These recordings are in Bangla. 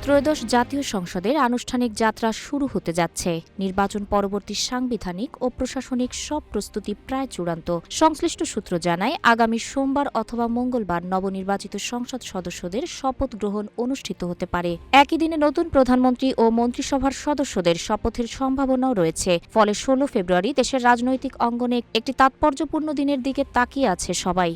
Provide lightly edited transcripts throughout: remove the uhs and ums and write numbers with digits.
ত্রয়োদশ জাতীয় সংসদের আনুষ্ঠানিক যাত্রা শুরু হতে যাচ্ছে। নির্বাচন পরবর্তী সাংবিধানিক ও প্রশাসনিক সব প্রস্তুতি প্রায় চূড়ান্ত। সংশ্লিষ্ট সূত্র জানায়, আগামী সোমবার অথবা মঙ্গলবার নবনির্বাচিত সংসদ সদস্যদের শপথ গ্রহণ অনুষ্ঠিত হতে পারে। একই দিনে নতুন প্রধানমন্ত্রী ও মন্ত্রিসভার সদস্যদের শপথের সম্ভাবনাও রয়েছে। ফলে ১৬ ফেব্রুয়ারি দেশের রাজনৈতিক অঙ্গনে একটি তাৎপর্যপূর্ণ দিনের দিকে তাকিয়ে আছে সবাই।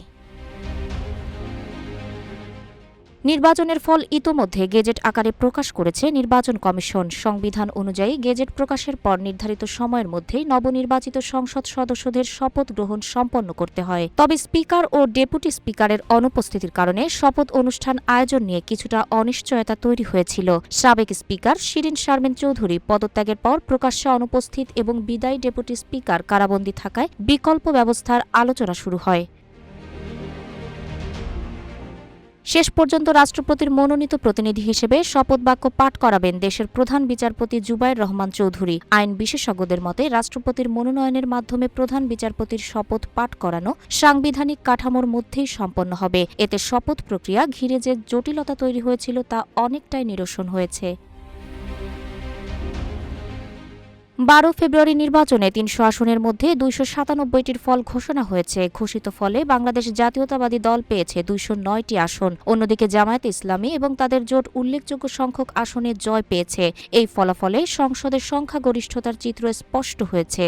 নির্বাচনের ফল ইতোমধ্যে গেজেট আকারে প্রকাশ করেছে নির্বাচন কমিশন। সংবিধান অনুযায়ী গেজেট প্রকাশের পর নির্ধারিত সময়ের মধ্যেই নবনির্বাচিত সংসদ সদস্যদের শপথ গ্রহণ সম্পন্ন করতে হয়। তবে স্পিকার ও ডেপুটি স্পিকারের অনুপস্থিতির কারণে শপথ অনুষ্ঠান আয়োজন নিয়ে কিছুটা অনিশ্চয়তা তৈরি হয়েছিল। সাবেক স্পিকার শিরিন শারমিন চৌধুরী পদত্যাগের পর প্রকাশ্যে অনুপস্থিত এবং বিদায়ী ডেপুটি স্পিকার কারাবন্দী থাকায় বিকল্প ব্যবস্থার আলোচনা শুরু হয়। শেষ পর্যন্ত রাষ্ট্রপতির মনোনীত প্রতিনিধি হিসেবে শপথ বাক্য পাঠ করাবেন দেশের প্রধান বিচারপতি জুবায়ের রহমান চৌধুরী। আইন বিশেষজ্ঞদের মতে, রাষ্ট্রপতির মনোনয়নের মাধ্যমে প্রধান বিচারপতির শপথ পাঠ করানো সাংবিধানিক কাঠামোর মধ্যেই সম্পন্ন হবে। এতে শপথ প্রক্রিয়া ঘিরে যে জটিলতা তৈরি হয়েছিল তা অনেকটাই নিরসন হয়েছে। ১২ ফেব্রুয়ারি নির্বাচনে ৩০০ আসনের মধ্যে ২৯৭টির ফল ঘোষণা হয়েছে। ঘোষিত ফলে বাংলাদেশ জাতীয়তাবাদী দল পেয়েছে ২০৯টি আসন। অন্যদিকে জামায়াতে ইসলামী এবং তাদের জোট উল্লেখযোগ্য সংখ্যক আসনে জয় পেয়েছে। এই ফলাফলে সংসদের সংখ্যাগরিষ্ঠতার চিত্র স্পষ্ট হয়েছে।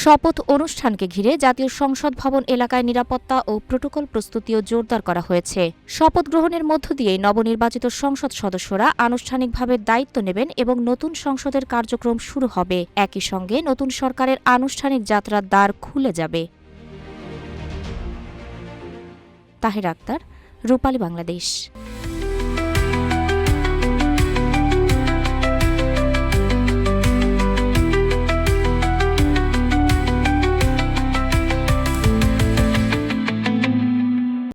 শপথ অনুষ্ঠানকে ঘিরে জাতীয় সংসদ ভবন এলাকায় নিরাপত্তা ও প্রোটোকল প্রস্তুতিও জোরদার করা হয়েছে। শপথ গ্রহণের মধ্য দিয়েই নবনির্বাচিত সংসদ সদস্যরা আনুষ্ঠানিকভাবে দায়িত্ব নেবেন এবং নতুন সংসদের কার্যক্রম শুরু হবে। একই সঙ্গে নতুন সরকারের আনুষ্ঠানিক যাত্রার দ্বার খুলে যাবে। তাহের আক্তার, রূপালী বাংলাদেশ।